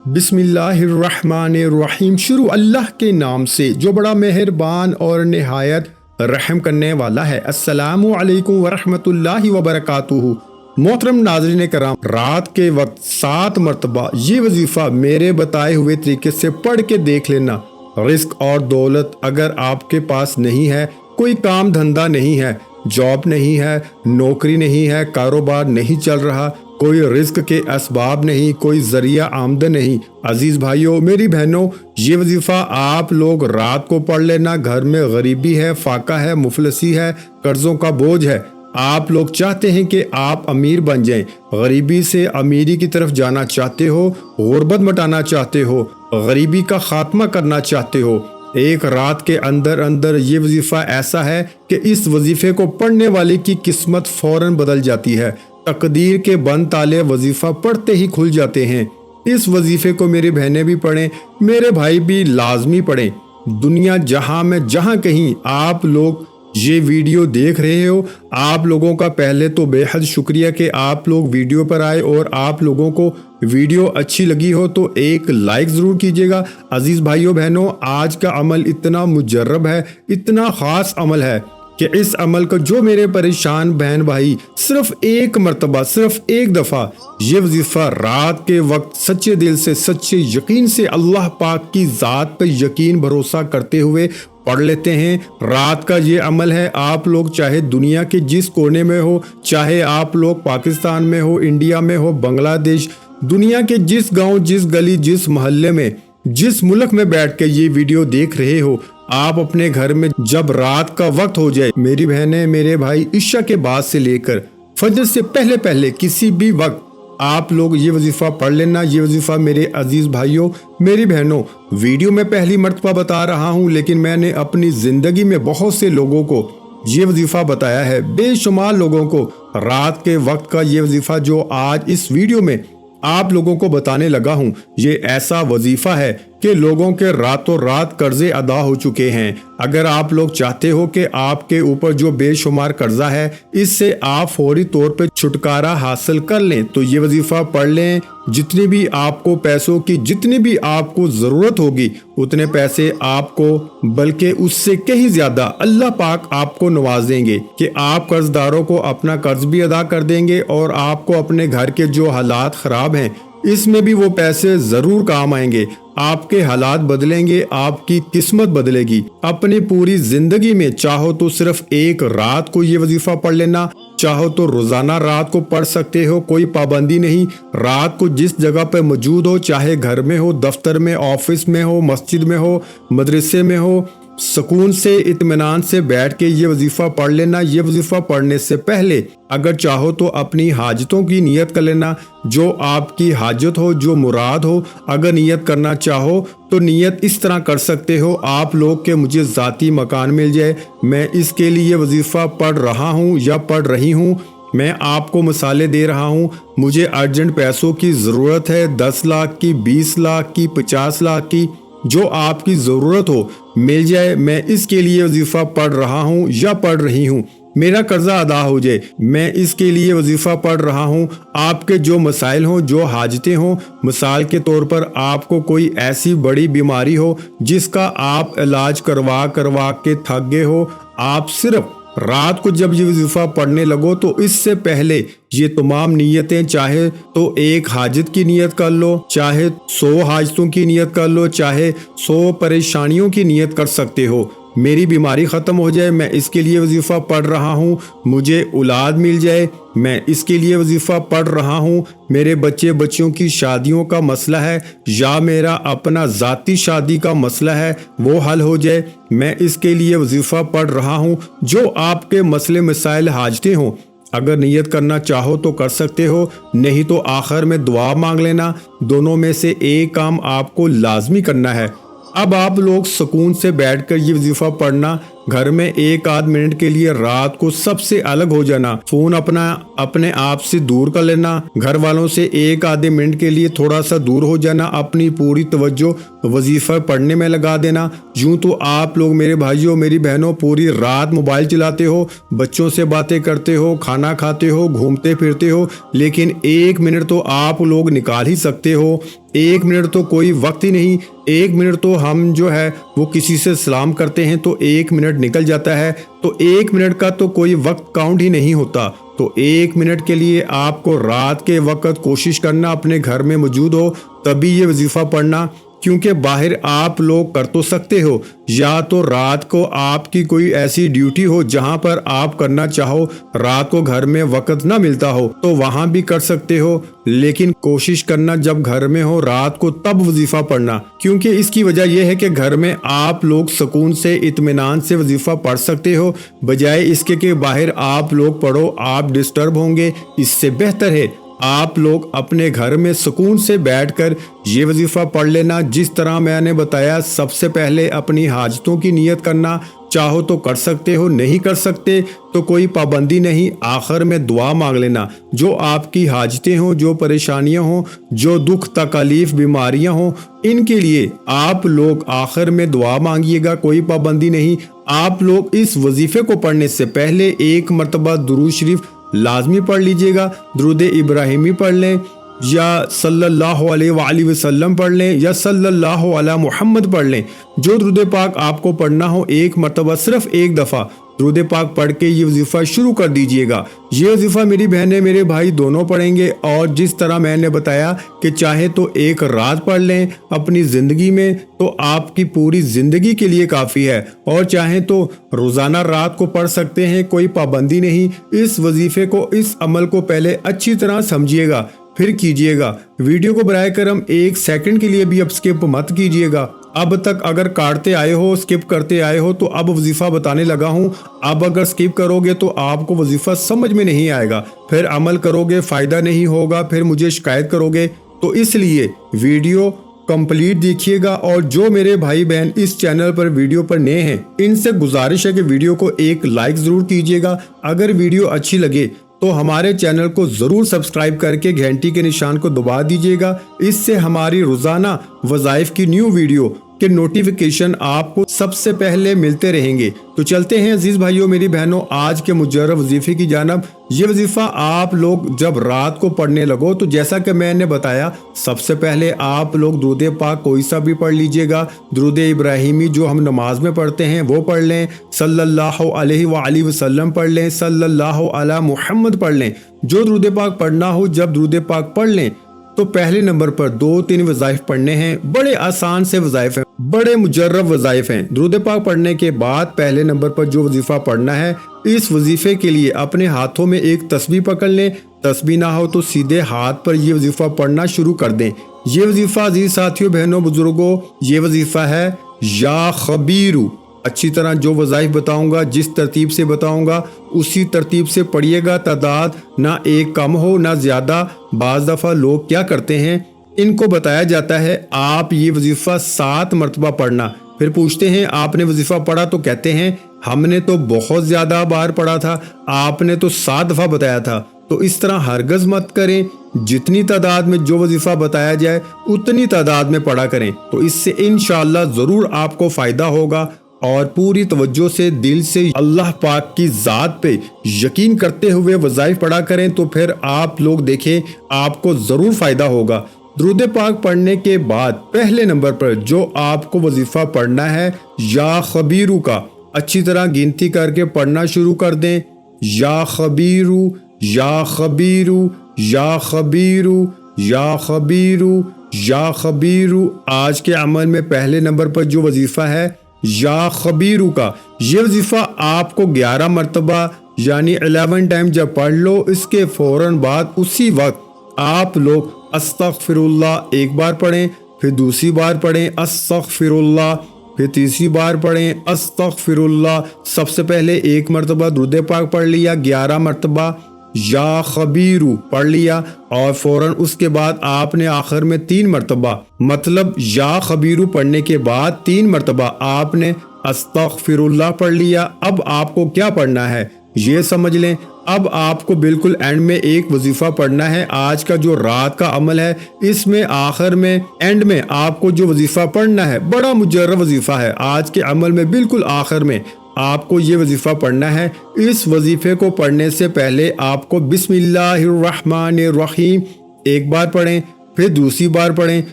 बिस्मिल्लाहिर्रहमानिर्रहीम। शुरू अल्लाह के नाम से जो बड़ा मेहरबान और निहायत रहम करने वाला है। अस्सलामु अलैकुम वरहमतुल्लाहि वबरकातुहू। मोहतरम नाज़रीन कराम, रात के वक्त 7 मरतबा ये वजीफ़ा मेरे बताए हुए तरीके से पढ़ के देख लेना। रिस्क और दौलत अगर आपके पास नहीं है, कोई काम धंधा नहीं है, जॉब नहीं है, नौकरी नहीं है, कारोबार नहीं चल रहा, कोई रिस्क के असबाब नहीं, कोई जरिया आमदन नहीं, अजीज भाइयों मेरी बहनों, ये वजीफा आप लोग रात को पढ़ लेना। घर में गरीबी है, फाका है, मुफलसी है, कर्जों का बोझ है, आप लोग चाहते हैं कि आप अमीर बन जाएं, गरीबी से अमीरी की तरफ जाना चाहते हो, गुर्बत मिटाना चाहते हो, गरीबी का खात्मा करना चाहते हो, एक रात के अंदर अंदर ये वजीफा ऐसा है कि इस वजीफे को पढ़ने वाले की किस्मत फौरन बदल जाती है। तकदीर के बंद ताले वजीफा पढ़ते ही खुल जाते हैं। इस वजीफे को मेरी बहनें भी पढ़ें, मेरे भाई भी लाजमी पढ़ें। दुनिया जहां में जहां कहीं आप लोग ये वीडियो देख रहे हो, आप लोगों का पहले तो बेहद शुक्रिया कि आप लोग वीडियो पर आए, और आप लोगों को वीडियो अच्छी लगी हो तो एक लाइक ज़रूर कीजिएगा। अजीज़ भाइयों बहनों, आज का अमल इतना मुजर्रब है, इतना ख़ास अमल है कि इस अमल को जो मेरे परेशान बहन भाई सिर्फ एक मरतबा, सिर्फ एक दफ़ा ये वजीफ़ा रात के वक्त सच्चे दिल से, सच्चे यकीन से, अल्लाह पाक की ज़ात पर यकीन भरोसा करते हुए पढ़ लेते हैं। रात का ये अमल है, आप लोग चाहे दुनिया के जिस कोने में हो, चाहे आप लोग पाकिस्तान में हो, इंडिया में हो, बांग्लादेश, दुनिया के जिस गांव, जिस गली, जिस मोहल्ले में, जिस मुल्क में बैठ के ये वीडियो देख रहे हो, आप अपने घर में जब रात का वक्त हो जाए, मेरी बहनें मेरे भाई, इशा के बाद से लेकर फजर से पहले पहले किसी भी वक्त आप लोग ये वजीफा पढ़ लेना। ये वजीफा मेरे अजीज भाइयों मेरी बहनों, वीडियो में पहली मर्तबा बता रहा हूँ, लेकिन मैंने अपनी जिंदगी में बहुत से लोगों को ये वजीफा बताया है, बेशुमार लोगों को। रात के वक्त का ये वजीफा जो आज इस वीडियो में आप लोगों को बताने लगा हूँ, ये ऐसा वजीफा है कि लोगों के रातों रात कर्जे अदा हो चुके हैं। अगर आप लोग चाहते हो कि आपके ऊपर जो बेशुमार कर्जा है इससे आप फौरी तौर पे छुटकारा हासिल कर लें, तो ये वजीफा पढ़ लें। जितनी भी आपको पैसों की, जितनी भी आपको ज़रूरत होगी, उतने पैसे आपको, बल्कि उससे कहीं ज़्यादा अल्लाह पाक आपको नवाजेंगे कि आप कर्जदारों को अपना कर्ज भी अदा कर देंगे, और आपको अपने घर के जो हालात ख़राब हैं इसमें भी वो पैसे ज़रूर काम आएंगे। आपके हालात बदलेंगे, आपकी किस्मत बदलेगी। अपनी पूरी जिंदगी में चाहो तो सिर्फ एक रात को ये वजीफा पढ़ लेना, चाहो तो रोजाना रात को पढ़ सकते हो, कोई पाबंदी नहीं। रात को जिस जगह पे मौजूद हो, चाहे घर में हो, दफ्तर में, ऑफिस में हो, मस्जिद में हो, मदरसे में हो, सुकून से, इत्मीनान से बैठ के ये वजीफा पढ़ लेना। ये वजीफा पढ़ने से पहले अगर चाहो तो अपनी हाजतों की नियत कर लेना, जो आपकी हाजत हो, जो मुराद हो। अगर नियत करना चाहो तो नियत इस तरह कर सकते हो आप लोग के मुझे ज़ाती मकान मिल जाए, मैं इसके लिए वजीफा पढ़ रहा हूँ या पढ़ रही हूँ। मैं आपको मिसालें दे रहा हूँ, मुझे अर्जेंट पैसों की ज़रूरत है, 10 लाख की, 20 लाख की, 50 लाख की, जो आपकी ज़रूरत हो मिल जाए, मैं इसके लिए वजीफ़ा पढ़ रहा हूँ या पढ़ रही हूँ। मेरा कर्जा अदा हो जाए, मैं इसके लिए वजीफ़ा पढ़ रहा हूँ। आपके जो मसाइल हों, जो हाजतें हों, मिसाल के तौर पर आपको कोई ऐसी बड़ी बीमारी हो जिसका आप इलाज करवा करवा के थक गए हो, आप सिर्फ रात को जब ये वजीफा पढ़ने लगो तो इससे पहले ये तमाम नियतें, चाहे तो एक हाजत की नियत कर लो, चाहे 100 हाजतों की नियत कर लो, चाहे 100 परेशानियों की नियत कर सकते हो। मेरी बीमारी ख़त्म हो जाए, मैं इसके लिए वजीफ़ा पढ़ रहा हूँ। मुझे औलाद मिल जाए, मैं इसके लिए वजीफ़ा पढ़ रहा हूँ। मेरे बच्चे बच्चियों की शादियों का मसला है, या मेरा अपना ज़ाती शादी का मसला है, वो हल हो जाए, मैं इसके लिए वजीफ़ा पढ़ रहा हूँ। जो आपके मसले मसाइल हाजतें हों, अगर नियत करना चाहो तो कर सकते हो, नहीं तो आखिर में दुआ मांग लेना। दोनों में से एक काम आपको लाजमी करना है। अब आप लोग सुकून से बैठकर ये वजीफ़ा पढ़ना, گھر میں ایک آدھ منٹ کے لیے رات کو سب سے الگ ہو جانا، فون اپنے آپ سے دور کر لینا، گھر والوں سے ایک آدھے منٹ کے لیے تھوڑا سا دور ہو جانا، اپنی پوری توجہ وظیفہ پڑھنے میں لگا دینا۔ یوں تو آپ لوگ میرے بھائیوں میری بہنوں پوری رات موبائل چلاتے ہو، بچوں سے باتیں کرتے ہو، کھانا کھاتے ہو، گھومتے پھرتے ہو، لیکن ایک منٹ تو آپ لوگ نکال ہی سکتے ہو۔ ایک منٹ تو کوئی وقت ہی نہیں، ایک منٹ تو ہم جو ہے وہ کسی سے سلام کرتے ہیں تو ایک منٹ نکل جاتا ہے، تو ایک منٹ کا تو کوئی وقت کاؤنٹ ہی نہیں ہوتا۔ تو ایک منٹ کے لیے آپ کو رات کے وقت کوشش کرنا اپنے گھر میں موجود ہو تبھی یہ وظیفہ پڑھنا، کیونکہ باہر آپ لوگ کر تو سکتے ہو، یا تو رات کو آپ کی کوئی ایسی ڈیوٹی ہو جہاں پر آپ کرنا چاہو، رات کو گھر میں وقت نہ ملتا ہو تو وہاں بھی کر سکتے ہو، لیکن کوشش کرنا جب گھر میں ہو رات کو تب وظیفہ پڑھنا، کیونکہ اس کی وجہ یہ ہے کہ گھر میں آپ لوگ سکون سے اطمینان سے وظیفہ پڑھ سکتے ہو، بجائے اس کے کہ باہر آپ لوگ پڑھو آپ ڈسٹرب ہوں گے۔ اس سے بہتر ہے آپ لوگ اپنے گھر میں سکون سے بیٹھ کر یہ وظیفہ پڑھ لینا، جس طرح میں نے بتایا۔ سب سے پہلے اپنی حاجتوں کی نیت کرنا، چاہو تو کر سکتے ہو، نہیں کر سکتے تو کوئی پابندی نہیں، آخر میں دعا مانگ لینا۔ جو آپ کی حاجتیں ہوں، جو پریشانیاں ہوں، جو دکھ تکالیف بیماریاں ہوں، ان کے لیے آپ لوگ آخر میں دعا مانگیے گا، کوئی پابندی نہیں۔ آپ لوگ اس وظیفے کو پڑھنے سے پہلے ایک مرتبہ درود شریف لازمی پڑھ لیجئے گا، درود ابراہیمی پڑھ لیں، یا صلی اللہ علیہ وآلہ وسلم پڑھ لیں، یا صلی اللہ علی محمد پڑھ لیں۔ جو درود پاک آپ کو پڑھنا ہو ایک مرتبہ صرف ایک دفعہ درود پاک پڑھ کے یہ وظیفہ شروع کر دیجئے گا۔ یہ وظیفہ میری بہنیں میرے بھائی دونوں پڑھیں گے، اور جس طرح میں نے بتایا کہ چاہے تو ایک رات پڑھ لیں اپنی زندگی میں تو آپ کی پوری زندگی کے لیے کافی ہے، اور چاہیں تو روزانہ رات کو پڑھ سکتے ہیں، کوئی پابندی نہیں۔ اس وظیفے کو، اس عمل کو پہلے اچھی طرح سمجھیے گا پھر کیجئے گا۔ ویڈیو کو برائے کرم ایک سیکنڈ کے لیے بھی اب سکپ مت کیجئے گا۔ اب تک اگر کاٹتے آئے ہو، سکپ کرتے آئے ہو، تو اب وظیفہ بتانے لگا ہوں۔ اب اگر سکپ کرو گے تو آپ کو وظیفہ سمجھ میں نہیں آئے گا، پھر عمل کرو گے فائدہ نہیں ہوگا، پھر مجھے شکایت کرو گے۔ تو اس لیے ویڈیو کمپلیٹ دیکھیے گا، اور جو میرے بھائی بہن اس چینل پر ویڈیو پر نئے ہیں ان سے گزارش ہے کہ ویڈیو کو ایک لائک ضرور کیجیے گا۔ اگر ویڈیو اچھی لگے تو ہمارے چینل کو ضرور سبسکرائب کر کے گھنٹی کے نشان کو دبا دیجیے گا، اس سے ہماری روزانہ وظائف کی نیو ویڈیو کے نوٹیفیکیشن آپ کو سب سے پہلے ملتے رہیں گے۔ تو چلتے ہیں عزیز بھائیوں میری بہنوں آج کے مجرب وظیفے کی جانب۔ یہ وظیفہ آپ لوگ جب رات کو پڑھنے لگو تو جیسا کہ میں نے بتایا، سب سے پہلے آپ لوگ درود پاک کوئی سا بھی پڑھ لیجئے گا، درود ابراہیمی جو ہم نماز میں پڑھتے ہیں وہ پڑھ لیں، صلی اللہ علیہ وآلہ وسلم پڑھ لیں، صلی اللہ علی محمد پڑھ لیں۔ جو درود پاک پڑھنا ہو جب درود پاک پڑھ لیں تو پہلے نمبر پر 2-3 وظائف پڑھنے ہیں، بڑے آسان سے وظائف ہیں، بڑے مجرب وظائف ہیں۔ درود پاک پڑھنے کے بعد پہلے نمبر پر جو وظیفہ پڑھنا ہے، اس وظیفے کے لیے اپنے ہاتھوں میں ایک تسبیح پکڑ لیں، تسبیح نہ ہو تو سیدھے ہاتھ پر یہ وظیفہ پڑھنا شروع کر دیں۔ یہ وظیفہ عزیز ساتھیوں بہنوں بزرگوں، یہ وظیفہ ہے یا خبیرو۔ اچھی طرح جو وظائف بتاؤں گا، جس ترتیب سے بتاؤں گا اسی ترتیب سے پڑھیے گا، تعداد نہ ایک کم ہو نہ زیادہ۔ بعض دفعہ لوگ کیا کرتے ہیں، ان کو بتایا جاتا ہے آپ یہ وظیفہ 7 مرتبہ پڑھنا، پھر پوچھتے ہیں آپ نے وظیفہ پڑھا تو کہتے ہیں ہم نے تو بہت زیادہ بار پڑھا تھا، آپ نے تو 7 دفعہ بتایا تھا۔ تو اس طرح ہرگز مت کریں، جتنی تعداد میں جو وظیفہ بتایا جائے اتنی تعداد میں پڑھا کریں، تو اس سے انشاءاللہ ضرور آپ کو فائدہ ہوگا، اور پوری توجہ سے دل سے اللہ پاک کی ذات پہ یقین کرتے ہوئے وظائف پڑھا کریں، تو پھر آپ لوگ دیکھیں آپ کو ضرور فائدہ ہوگا۔ درود پاک پڑھنے کے بعد پہلے نمبر پر جو آپ کو وظیفہ پڑھنا ہے یا خبیرو کا، اچھی طرح گنتی کر کے پڑھنا شروع کر دیں۔ یا خبیرو، یا خبیرو، یا خبیرو، یا خبیرو، یا خبیرو۔ آج کے عمل میں پہلے نمبر پر جو وظیفہ ہے یا خبیرو کا، یہ وظیفہ آپ کو 11 مرتبہ یعنی 11 ٹائم جب پڑھ لو، اس کے فوراً بعد اسی وقت آپ لوگ استغفر اللہ ایک بار پڑھیں، پھر دوسری بار پڑھیں استغفر اللہ، پھر تیسری بار پڑھیں استغفر اللہ۔ سب سے پہلے ایک مرتبہ درود پاک پڑھ لیا، 11 مرتبہ یا خبیرو پڑھ لیا، اور فوراً اس کے بعد آپ نے آخر میں 3 مرتبہ، مطلب یا خبیرو پڑھنے کے بعد 3 مرتبہ آپ نے अस्तगफिरुल्लाह पढ़ लिया। अब आपको क्या पढ़ना है ये समझ लें। अब आपको बिल्कुल एंड में एक वजीफा पढ़ना है। आज का जो रात का अमल है इसमें आखिर में एंड में आपको जो वजीफा पढ़ना है बड़ा मुजर्रब वजीफा है। आज के अमल में बिल्कुल आखिर में आपको ये वजीफा पढ़ना है। इस वजीफे को पढ़ने से पहले आपको बिस्मिल्लाहिर्रहमानिर्रहीम एक बार पढ़ें, फिर दूसरी बार पढ़ें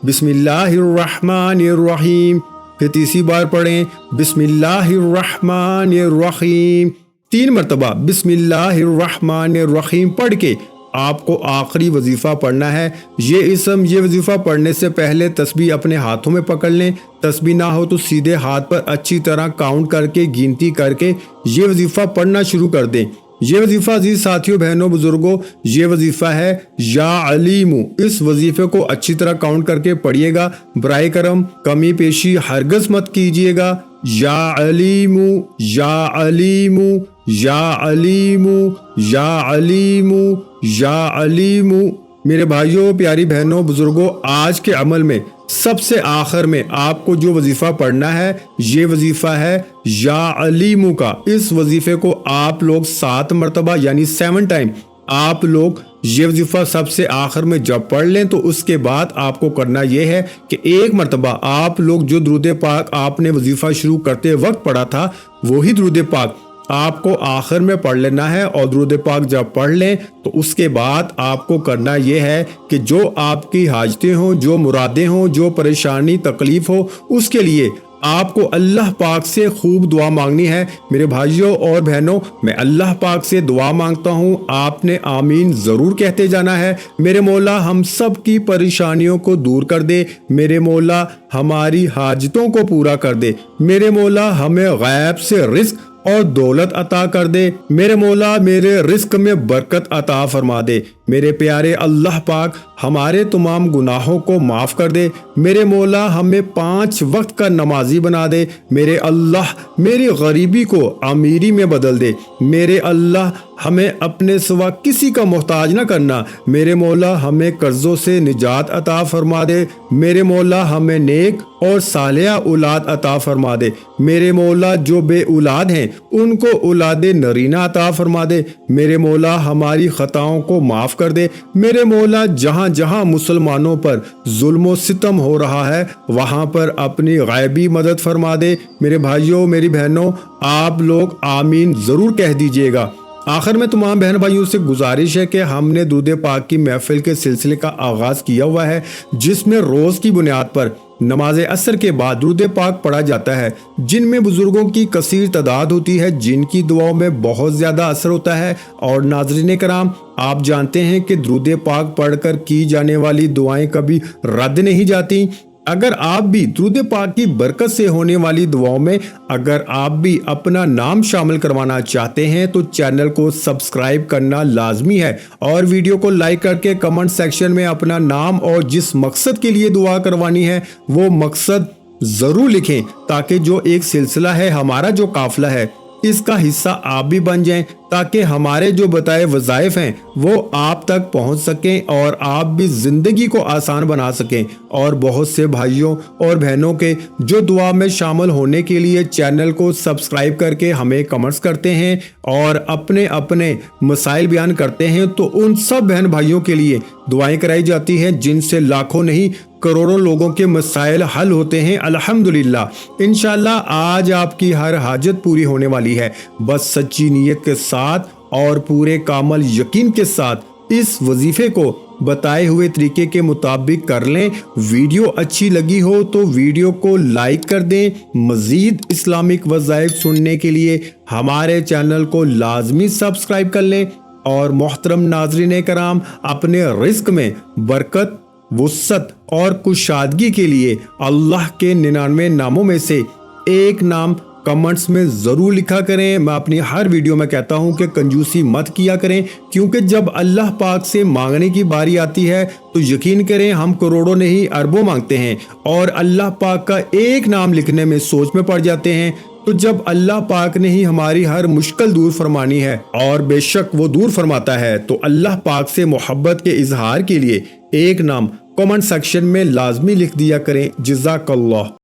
बिस्मिल्लाहिर्रहमानिर्रहीम, फिर तीसरी बार पढ़ें बिस्मिल्लाहिर्रहमानिर्रहीम, 3 मरतबा बिस्मिल्लाहिर्रहमानिर्रहीम पढ़ के आपको आखिरी वजीफा पढ़ना है। ये वजीफा पढ़ने से पहले तस्बीह अपने हाथों में पकड़ लें। तस्बीह ना हो तो सीधे हाथ पर अच्छी तरह काउंट करके गिनती करके ये वजीफा पढ़ना शुरू कर दें। ये वजीफा अजीज साथियों, बहनों, बुजुर्गों, ये वजीफा है या अलीमु। इस वजीफे को अच्छी तरह काउंट करके पढ़िएगा। बराए करम कमी पेशी हरगज मत कीजिएगा। या अलीमु, या अलीमु, या अलीमु, या अलीमु, या अलीमु। मेरे भाइयों, प्यारी बहनों, बुजुर्गों, आज के अमल में सबसे आखिर में आपको जो वजीफा पढ़ना है ये वजीफा है या अलीमु का। इस वजीफे को आप लोग 7 मरतबा यानी 7 टाइम आप लोग ये वजीफा सबसे आखिर में जब पढ़ लें तो उसके बाद आपको करना यह है कि 1 मरतबा आप लोग जो दुरूद पाक आपने वजीफा शुरू करते वक्त पढ़ा था वही दुरूद पाक आपको आखिर में पढ़ लेना है। और दुरूद पाक जब पढ़ लें तो उसके बाद आपको करना यह है कि जो आपकी हाजतें हों, जो मुरादें हों, जो परेशानी तकलीफ हो, उसके लिए आपको अल्लाह पाक से खूब दुआ मांगनी है। मेरे भाइयों और बहनों, मैं अल्लाह पाक से दुआ मांगता हूँ, आपने आमीन ज़रूर कहते जाना है। मेरे मौला हम सब की परेशानियों को दूर कर दे, मेरे मौला हमारी हाजतों को पूरा कर दे, मेरे मौला हमें गैब से रिज़्क और दौलत अता कर दे, मेरे मौला मेरे रिस्क में बरकत अता फरमा दे, मेरे प्यारे अल्लाह पाक हमारे तमाम गुनाहों को माफ़ कर दे, मेरे मौला हमें 5 वक्त का नमाजी बना दे, मेरे अल्लाह मेरी गरीबी को अमीरी में बदल दे, मेरे अल्लाह हमें अपने सिवा किसी का मोहताज न करना, मेरे मौला हमें कर्जों से निजात अता फरमा दे, मेरे मौला हमें नेक और सालिहा औलाद अता फरमा दे, मेरे मौला जो बे औलाद हैं उनको औलादे नरीना अता फरमा दे, मेरे मौला हमारी खताओं को माफ़ कर दे, मेरे मौला जहाँ जहाँ मुसलमानों पर जुल्म सितम हो रहा है वहाँ पर अपनी गायबी मदद फरमा दे। मेरे भाइयों, मेरी बहनों, आप लोग आमीन ज़रूर कह दीजिएगा। आखिर में तमाम बहन भाइयों से गुजारिश है कि हमने दुरूद पाक की महफिल के सिलसिले का आगाज़ किया हुआ है जिसमें रोज़ की बुनियाद पर नमाज असर के बाद दुरूद पाक पढ़ा जाता है, जिनमें बुजुर्गों की कसीर तादाद होती है, जिनकी दुआओं में बहुत ज़्यादा असर होता है। और नाज़रीन कराम, आप जानते हैं कि दुरूद पाक पढ़कर की जाने वाली दुआएं कभी रद्द नहीं जाती। अगर आप भी दुरूद पाक की बरकत से होने वाली दुआओं में अगर आप भी अपना नाम शामिल करवाना चाहते हैं तो चैनल को सब्सक्राइब करना लाजमी है और वीडियो को लाइक करके कमेंट सेक्शन में अपना नाम और जिस मकसद के लिए दुआ करवानी है वो मकसद ज़रूर लिखें, ताकि जो एक सिलसिला है, हमारा जो काफिला है, इसका हिस्सा आप भी बन जाएं, ताकि हमारे जो बताए वज़ाइफ हैं वो आप तक पहुंच सकें और आप भी ज़िंदगी को आसान बना सकें। और बहुत से भाइयों और बहनों के जो दुआ में शामिल होने के लिए चैनल को सब्सक्राइब करके हमें कमेंट्स करते हैं और अपने अपने मसाइल बयान करते हैं, तो उन सब बहन भाइयों के लिए दुआएं कराई जाती हैं जिनसे लाखों नहीं करोड़ों लोगों के मसाइल हल होते हैं। अल्हम्दुलिल्लाह, इंशाल्लाह आज आपकी हर हाजत पूरी होने वाली है। बस सच्ची नीयत के साथ और पूरे कामल यकीन के साथ इस वजीफे को बताए हुए तरीके के मुताबिक कर लें। वीडियो अच्छी लगी हो तो वीडियो को लाइक कर दें। मजीद इस्लामिक वज़ाइफ सुनने के लिए हमारे चैनल को लाजमी सब्सक्राइब कर लें। और मोहतरम नाज़रीन कराम, अपने रिस्क में बरकत, वुसअत और कुशादगी के लिए अल्लाह के 99 नामों में से एक नाम कमेंट्स में ज़रूर लिखा करें। मैं अपनी हर वीडियो में कहता हूं कि कंजूसी मत किया करें, क्योंकि जब अल्लाह पाक से मांगने की बारी आती है तो यकीन करें हम करोड़ों नहीं अरबों मांगते हैं और अल्लाह पाक का एक नाम लिखने में सोच में पड़ जाते हैं। तो जब अल्लाह पाक ने ही हमारी हर मुश्किल दूर फरमानी है, और बेशक वो दूर फरमाता है, तो अल्लाह पाक से मोहब्बत के इजहार के लिए एक नाम कमेंट सेक्शन में लाजमी लिख दिया करें। जज़ाकल्लाह।